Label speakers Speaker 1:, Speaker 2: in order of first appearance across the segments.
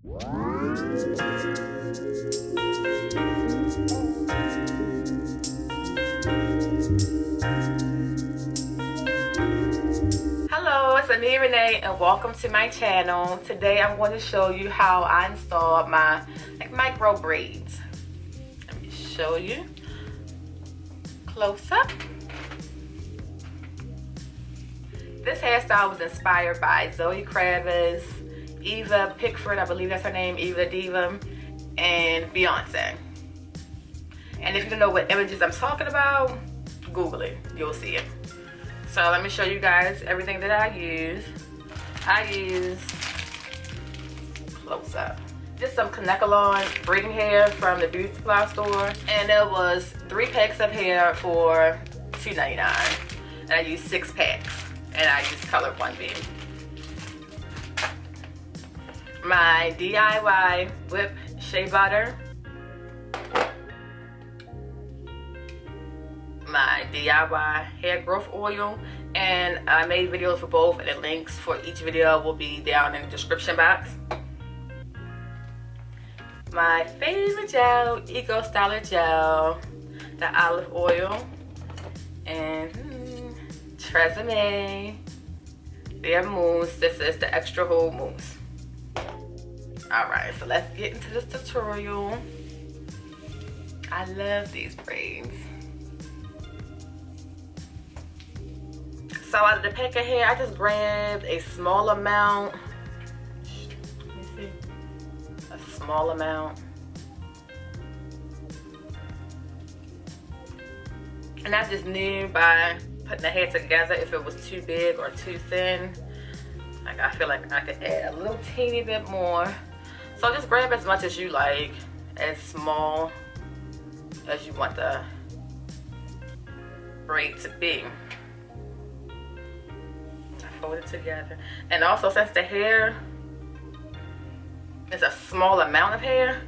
Speaker 1: Hello, it's Amia Renee and welcome to my channel. Today I'm going to show you how I installed my micro braids. Let me show you close up. This hairstyle was inspired by Zoe Kravitz, Eva Pickford, I believe that's her name, Eva Diva, and Beyonce. And if you don't know what images I'm talking about, Google it, you'll see it. So let me show you guys everything that I use. I use, close up, just some Kanekalon braiding hair from the beauty supply store. And there was 3 packs of hair for $2.99. And I used 6 packs. And I just colored 1 bead. My DIY whip shea butter. My DIY hair growth oil, and I made videos for both, and the links for each video will be down in the description box. My favorite gel, Eco Styler gel, the olive oil, and Tresemme, their mousse. This is the extra hold mousse. Alright, so let's get into this tutorial. I love these braids. So out of the pack of hair, I just grabbed a small amount. Let me see. A small amount. And I just knew by putting the hair together if it was too big or too thin. Like, I feel like I could add a little teeny bit more. So just grab as much as you like, as small as you want the braid to be. Fold it together. And also, since the hair is a small amount of hair,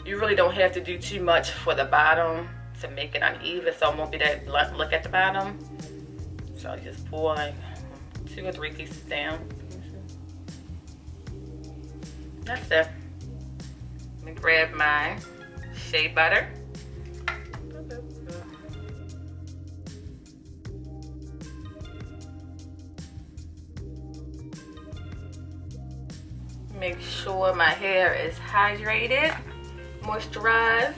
Speaker 1: you really don't have to do too much for the bottom to make it uneven, so it won't be that blunt look at the bottom. So you just pull like 2 or 3 pieces down. That's it. Let me grab my shea butter. Make sure my hair is hydrated, moisturized.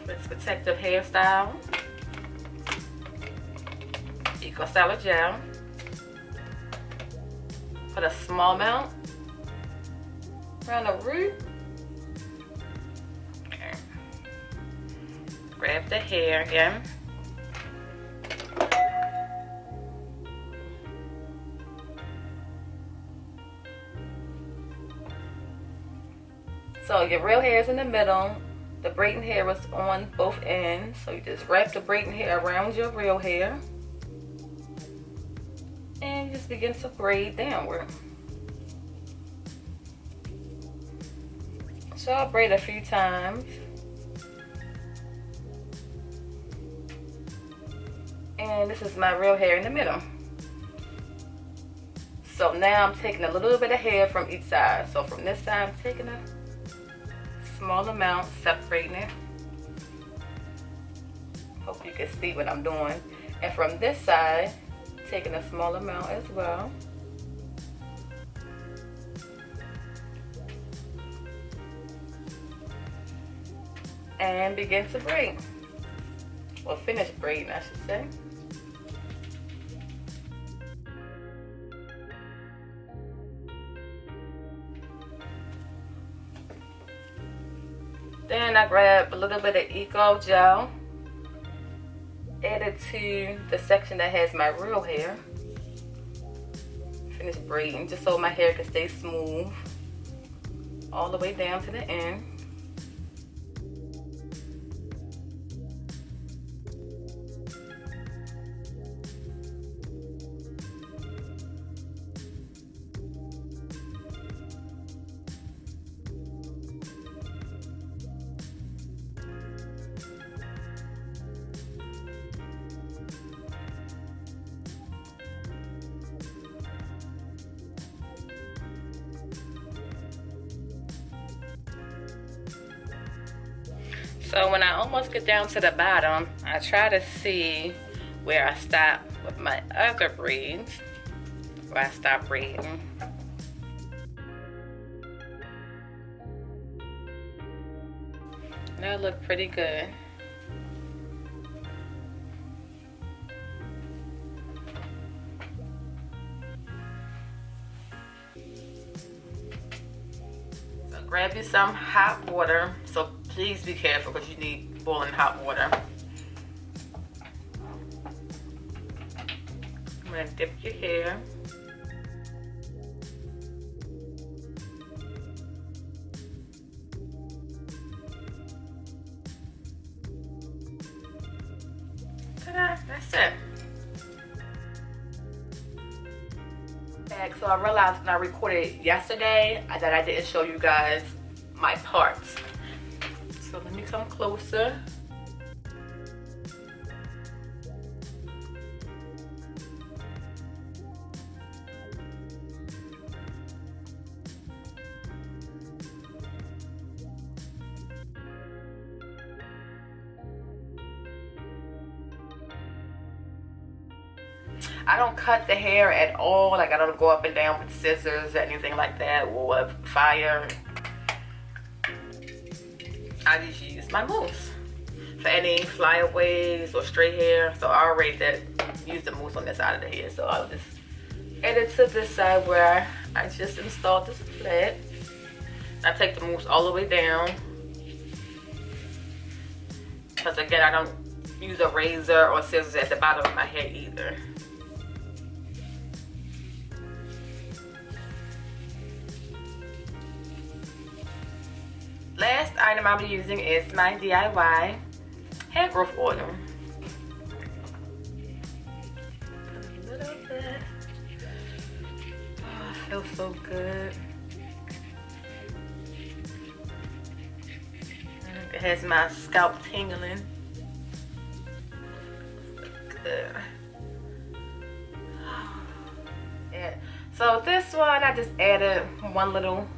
Speaker 1: This protective hairstyle. Eco Styler gel. Put a small amount around the root. Okay. Grab the hair again. So your real hair is in the middle. The braiding hair was on both ends. So you just wrap the braiding hair around your real hair. And just begin to braid downward. So I'll braid a few times. And this is my real hair in the middle. So now I'm taking a little bit of hair from each side. So from this side, I'm taking a small amount, separating it. Hope you can see what I'm doing. And from this side, taking a small amount as well. And begin to braid. Well, finish braiding, I should say. Then I grab a little bit of Eco gel, add it to the section that has my real hair. Finish braiding just so my hair can stay smooth all the way down to the end. So when I almost get down to the bottom, I try to see where I stop with my other braids, where I stop braiding. That look pretty good. So grab you some hot water. So please be careful because you need boiling hot water. I'm gonna dip your hair. That's it. So I realized when I recorded yesterday that I didn't show you guys my parts. So let me come closer. I don't cut the hair at all. Like, I don't go up and down with scissors or anything like that, or with fire. I just use my mousse for any flyaways or stray hair. So I already use the mousse on this side of the hair. So I'll just add it to this side where I just installed this flat. I take the mousse all the way down. Because again, I don't use a razor or scissors at the bottom of my hair either. Last item I'll be using is my DIY hair growth oil. A little bit. Oh, it feels so good. It has my scalp tingling. Good. Yeah. So this one, I just added one little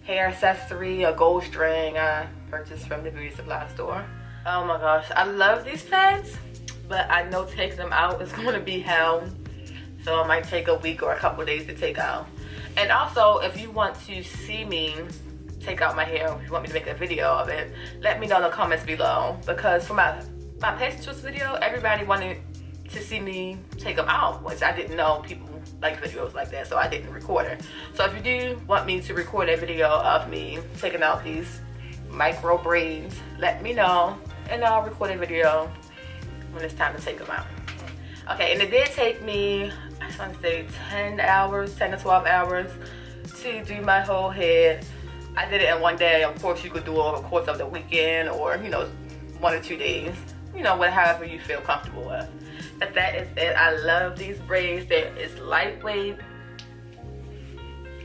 Speaker 1: hair accessory, a gold string I purchased from the beauty supply store. Oh my gosh, I love these plants, but I know taking them out is going to be hell. So it might take a week or a couple of days to take out. And also, if you want to see me take out my hair, if you want me to make a video of it, let me know in the comments below. Because for my pastels video, everybody wanted to see me take them out, which I didn't know people like videos like that, so I didn't record it. So if you do want me to record a video of me taking out these micro braids, let me know and I'll record a video when it's time to take them out. Okay, and it did take me, I want to say 10 to 12 hours to do my whole head. I did it in one day. Of course, you could do it over the course of the weekend, or 1 or 2 days, however you feel comfortable with. But that is it. I love these braids. It's lightweight.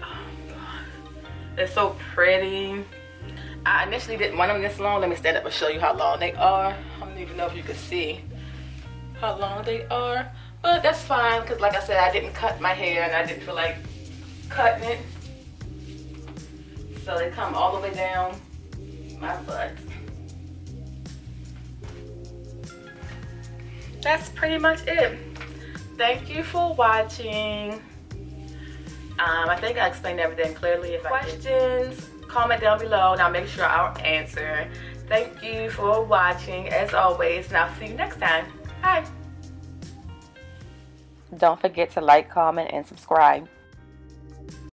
Speaker 1: Oh God, they're so pretty. I initially didn't want them this long. Let me stand up and show you how long they are. I don't even know if you can see how long they are, but that's fine because, like I said, I didn't cut my hair and I didn't feel like cutting it. So they come all the way down my butt. That's pretty much it. Thank you for watching. I think I explained everything clearly. If questions, comment down below and I'll make sure I'll answer. Thank you for watching as always, and I'll see you next time. Bye. Don't forget to like, comment, and subscribe.